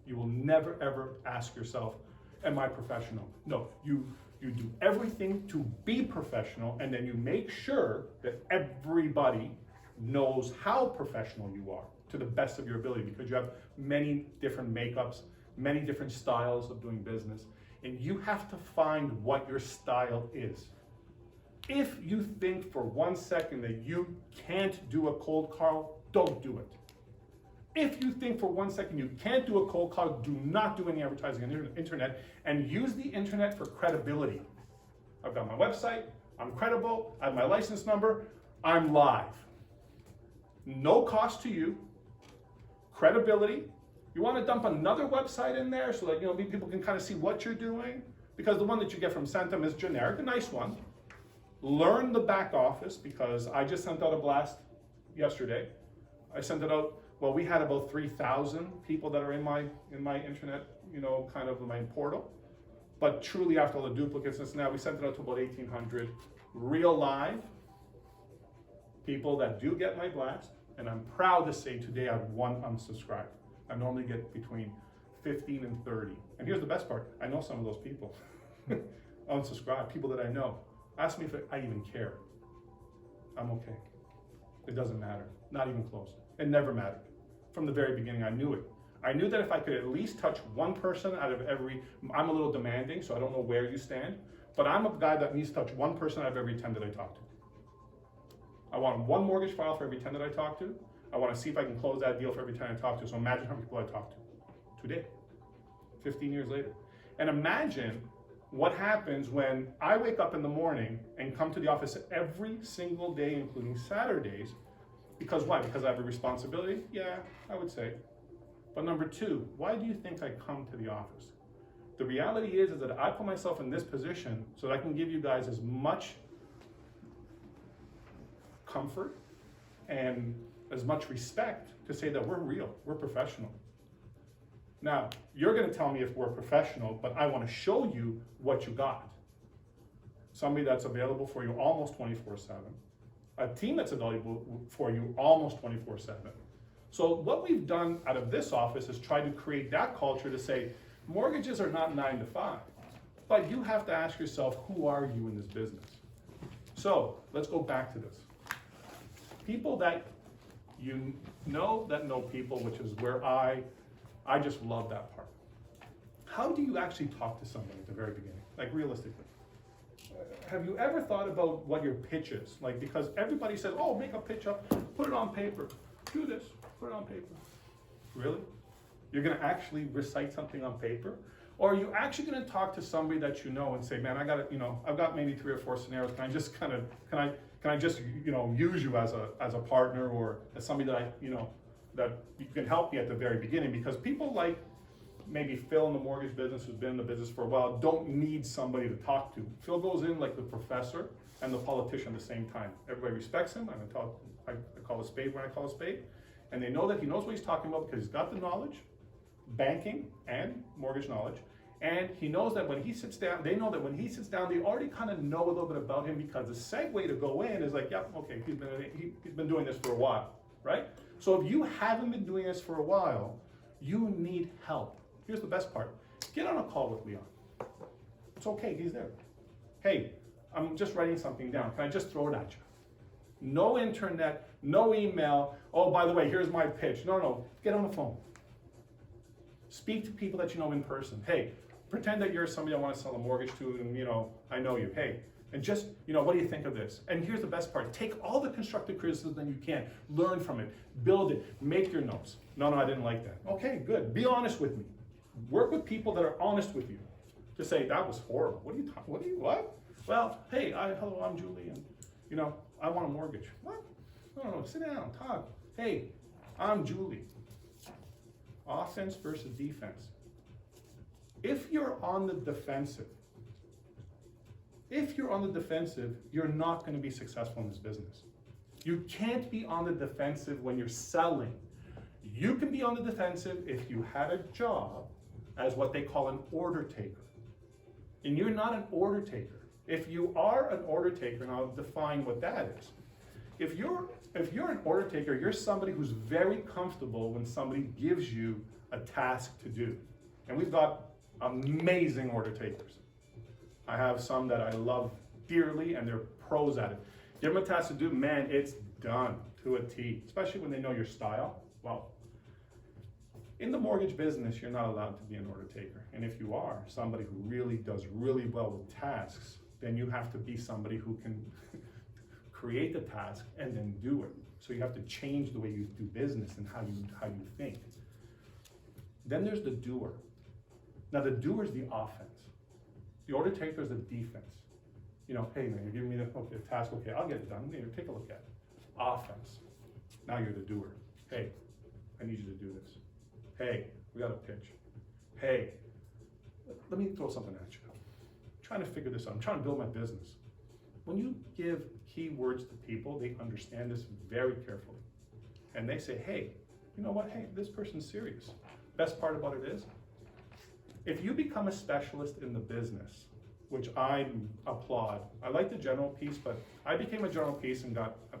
You will never ever ask yourself, am I professional? No, you do everything to be professional, and then you make sure that everybody knows how professional you are to the best of your ability, because you have many different makeups, many different styles of doing business, and you have to find what your style is. If you think for 1 second that you can't do a cold call, don't do it. If you think for 1 second you can't do a cold call, do not do any advertising on the internet, and use the internet for credibility. I've got my website, I'm credible, I have my license number, I'm live. No cost to you, credibility. You want to dump another website in there so that people can kind of see what you're doing? Because the one that you get from Centum is generic, a nice one. Learn the back office, because I just sent out a blast yesterday. I sent it out, well, we had about 3,000 people that are in my internet, kind of my portal. But truly, after all the duplicates and now, we sent it out to about 1,800 real live people that do get my blast. And I'm proud to say today I have 1 unsubscribed. I normally get between 15 and 30. And here's the best part. I know some of those people. Unsubscribe, people that I know. Ask me if I even care. I'm okay. It doesn't matter. Not even close. It never mattered. From the very beginning, I knew it. I knew that if I could at least touch 1 person out of every, I'm a little demanding, so I don't know where you stand, but I'm a guy that needs to touch 1 person out of every 10 that I talk to. I want 1 mortgage file for every 10 that I talk to. I want to see if I can close that deal for every 10 I talk to. So imagine how many people I talk to today, 15 years later. And imagine what happens when I wake up in the morning and come to the office every single day, including Saturdays. Because why? Because I have a responsibility? Yeah, I would say. But number 2, why do you think I come to the office? The reality is that I put myself in this position so that I can give you guys as much comfort and as much respect to say that we're real, we're professional. Now, you're gonna tell me if we're professional, but I wanna show you what you got. Somebody that's available for you almost 24/7. A team that's available for you almost 24/7. So what we've done out of this office is try to create that culture to say, mortgages are not 9 to 5, but you have to ask yourself, who are you in this business? So let's go back to this. People that you know that know people, which is where I just love that part. How do you actually talk to somebody at the very beginning, like realistically? Have you ever thought about what your pitch is? Like, because everybody says, oh, make a pitch up, put it on paper, do this, put it on paper. Really? You're gonna actually recite something on paper? Or are you actually gonna talk to somebody that you know and say, man, I've got maybe 3 or 4 scenarios, can I just use you as a partner, or as somebody that that you can help me at the very beginning? Because people like maybe Phil in the mortgage business, who's been in the business for a while, don't need somebody to talk to. Phil goes in like the professor and the politician at the same time. Everybody respects him. I call a spade when I call a spade. And they know that he knows what he's talking about because he's got the knowledge, banking and mortgage knowledge. And he knows that when he sits down, they know that when he sits down, they already kind of know a little bit about him, because the segue to go in is like, yep, okay, he's been doing this for a while, right? So if you haven't been doing this for a while, you need help. Here's the best part. Get on a call with Leon. It's okay, he's there. Hey, I'm just writing something down. Can I just throw it at you? No internet, no email. Oh, by the way, here's my pitch. No, get on the phone. Speak to people that you know in person. Hey, pretend that you're somebody I want to sell a mortgage to, and I know you. Hey, and just, what do you think of this? And here's the best part. Take all the constructive criticism that you can. Learn from it. Build it. Make your notes. No, I didn't like that. Okay, good. Be honest with me. Work with people that are honest with you. To say, that was horrible. What? Well, hey, hello, I'm Julie, and, I want a mortgage. What? No, sit down, talk. Hey, I'm Julie. Offense versus defense. If you're on the defensive, you're not going to be successful in this business. You can't be on the defensive when you're selling. You can be on the defensive if you had a job as what they call an order taker. And you're not an order taker. If you are an order taker, and I'll define what that is. If you're an order taker, you're somebody who's very comfortable when somebody gives you a task to do. And we've got amazing order takers. I have some that I love dearly, and they're pros at it. Give them a task to do, man, it's done to a T, especially when they know your style. Well, in the mortgage business, you're not allowed to be an order taker. And if you are somebody who really does really well with tasks, then you have to be somebody who can create the task and then do it. So you have to change the way you do business and how you think. Then there's the doer. Now the doer is the offense. The order taker is the defense. Hey man, you're giving me the task, okay, I'll get it done. Here, take a look at it. Offense. Now you're the doer. Hey, I need you to do this. Hey, we got a pitch. Hey, let me throw something at you. I'm trying to figure this out. I'm trying to build my business. When you give keywords to people, they understand this very carefully. And they say, hey, you know what? Hey, this person's serious. Best part about it is, if you become a specialist in the business, which I applaud. I like the general piece, but I became a general piece and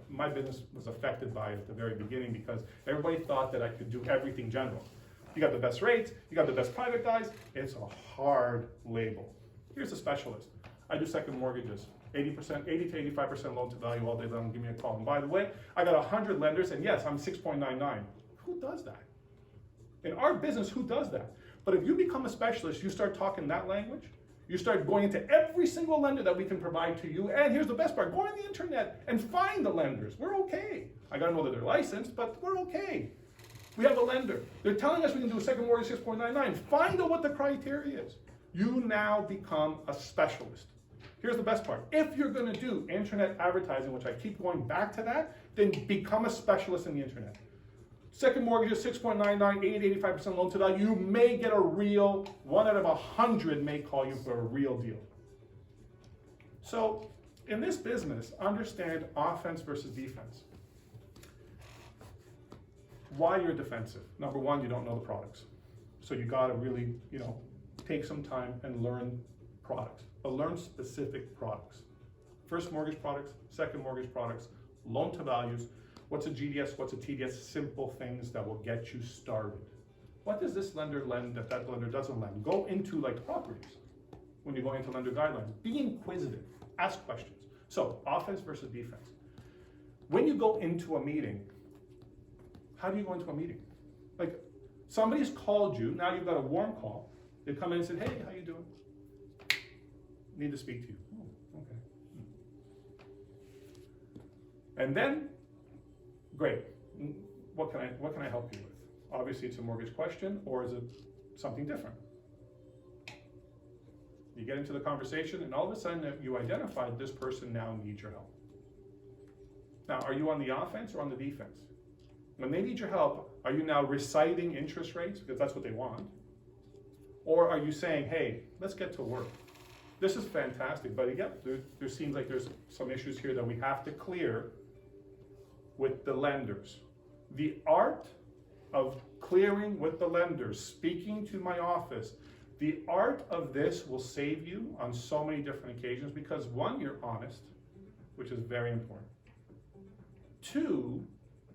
my business was affected by it at the very beginning because everybody thought that I could do everything general. You got the best rates, you got the best private guys, it's a hard label. Here's a specialist. I do second mortgages, 80 to 85% loan to value all day long, give me a call. And by the way, I got 100 lenders, and yes, I'm 6.99. Who does that? In our business, who does that? But if you become a specialist, you start talking that language, you start going into every single lender that we can provide to you, and here's the best part, go on the internet and find the lenders. We're okay. I gotta know that they're licensed, but we're okay. We have a lender. They're telling us we can do a second mortgage 6.99. Find out what the criteria is. You now become a specialist. Here's the best part. If you're gonna do internet advertising, which I keep going back to that, then become a specialist in the internet. Second mortgage is 6.99, 80 to 85% loan to value. You may get a real, 1 out of 100 may call you for a real deal. So in this business, understand offense versus defense. Why you're defensive? Number one, you don't know the products. So you gotta really, take some time and learn products, but learn specific products. First mortgage products, second mortgage products, loan to values. What's a GDS, what's a TDS? Simple things that will get you started. What does this lender lend that that lender doesn't lend? Go into like properties when you're going into lender guidelines. Be inquisitive, ask questions. So offense versus defense. When you go into a meeting, How do you go into a meeting? Like, somebody's called you, now you've got a warm call. They come in and said, hey, how you doing? Need to speak to you. Oh, okay. And then, great. What can I help you with? Obviously, it's a mortgage question, or is it something different? You get into the conversation, and all of a sudden, you identified this person now needs your help. Now, are you on the offense or on the defense? When they need your help, are you now reciting interest rates, because that's what they want? Or are you saying, hey, let's get to work? This is fantastic, but again, there seems like there's some issues here that we have to clear with the lenders. The art of clearing with the lenders, speaking to my office, the art of this will save you on so many different occasions because one, you're honest, which is very important. Two,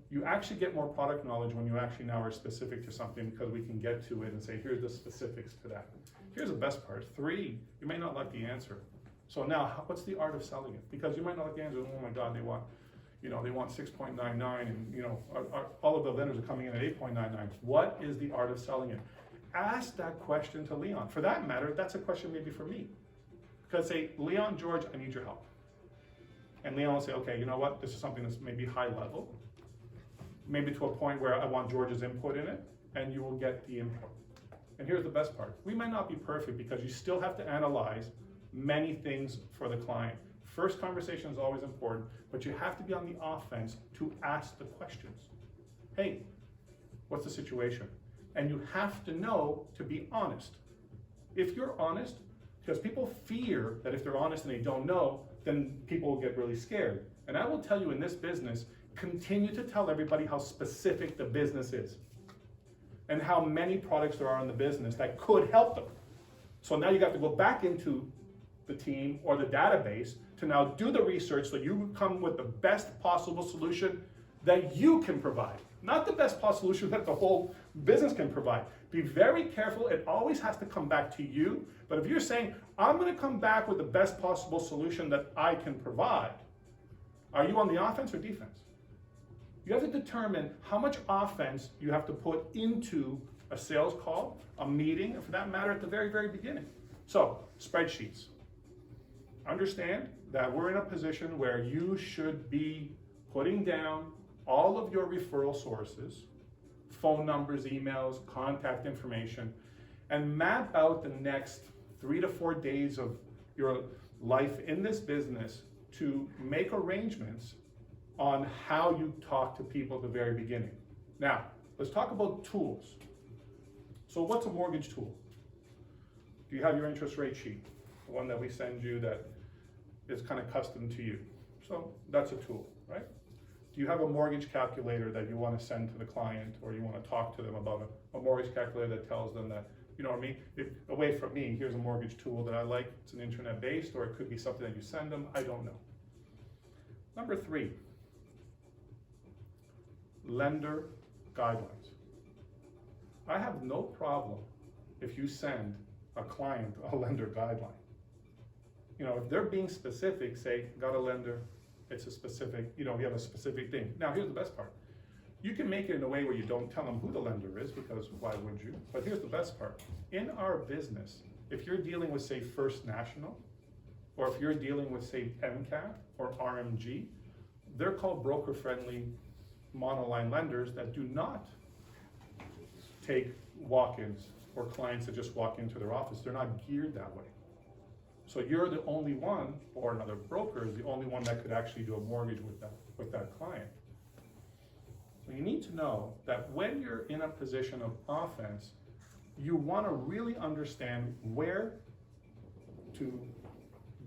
you actually get more product knowledge when you actually now are specific to something because we can get to it and say, here's the specifics to that. Here's the best part. Three, you may not like the answer. So now, what's the art of selling it? Because you might not like the answer. Oh my God, they want 6.99, and all of the lenders are coming in at 8.99. What is the art of selling it? Ask that question to Leon. For that matter, that's a question maybe for me. Because say, Leon, George, I need your help. And Leon will say, okay, you know what? This is something that's maybe high level. Maybe to a point where I want George's input in it, and you will get the input. And here's the best part. We might not be perfect because you still have to analyze many things for the client. First conversation is always important, but you have to be on the offense to ask the questions. Hey, what's the situation? And you have to know to be honest. If you're honest, because people fear that if they're honest and they don't know, then people will get really scared. And I will tell you in this business, continue to tell everybody how specific the business is and how many products there are in the business that could help them. So now you got to go back into the team or the database to now do the research so you come with the best possible solution that you can provide, not the best possible solution that the whole business can provide. Be very careful. It always has to come back to you. But if you're saying, I'm going to come back with the best possible solution that I can provide, are you on the offense or defense? You have to determine how much offense you have to put into a sales call, a meeting, and for that matter, at the very, very beginning. So, spreadsheets. Understand that we're in a position where you should be putting down all of your referral sources, phone numbers, emails, contact information, and map out the next 3 to 4 days of your life in this business to make arrangements on how you talk to people at the very beginning. Now, let's talk about tools. So what's a mortgage tool? Do you have your interest rate sheet? The one that we send you that is kind of custom to you. So that's a tool, right? Do you have a mortgage calculator that you want to send to the client, or you want to talk to them about a mortgage calculator that tells them that, you know what I mean? Away from me, here's a mortgage tool that I like. It's an internet based, or it could be something that you send them. I don't know. Number 3, lender guidelines. I have no problem if you send a client a lender guideline. You know, if they're being specific, say, got a lender, it's a specific, you have a specific thing. Now, here's the best part. You can make it in a way where you don't tell them who the lender is, because why would you? But here's the best part. In our business, if you're dealing with, say, First National, or if you're dealing with, say, MCAP or RMG, they're called broker-friendly monoline lenders that do not take walk-ins or clients that just walk into their office. They're not geared that way. So you're the only one, or another broker is the only one that could actually do a mortgage with that client. So you need to know that when you're in a position of offense, you want to really understand where to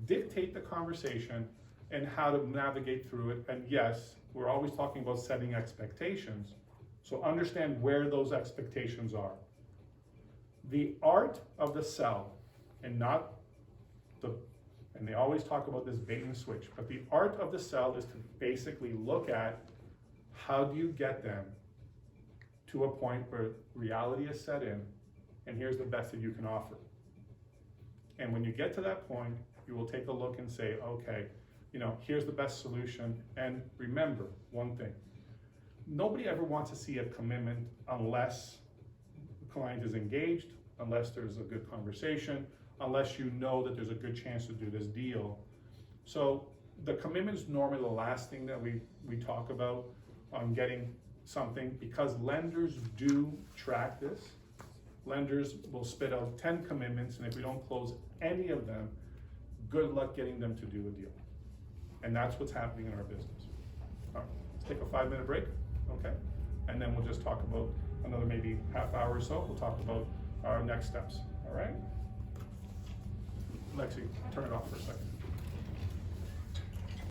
dictate the conversation and how to navigate through it. And yes, we're always talking about setting expectations. So understand where those expectations are. The art of the sell, and they always talk about this bait and switch, but the art of the sell is to basically look at how do you get them to a point where reality is set in, and here's the best that you can offer. And when you get to that point, you will take a look and say, okay, here's the best solution. And remember one thing, nobody ever wants to see a commitment unless the client is engaged, unless there's a good conversation, unless you know that there's a good chance to do this deal. So the commitment is normally the last thing that we talk about on getting something, because lenders do track this. Lenders will spit out 10 commitments, and if we don't close any of them, good luck getting them to do a deal. And that's what's happening in our business. All right, let's take a 5-minute break, okay? And then we'll just talk about another maybe half hour or so. We'll talk about our next steps, all right? Lexi, turn it off for a second.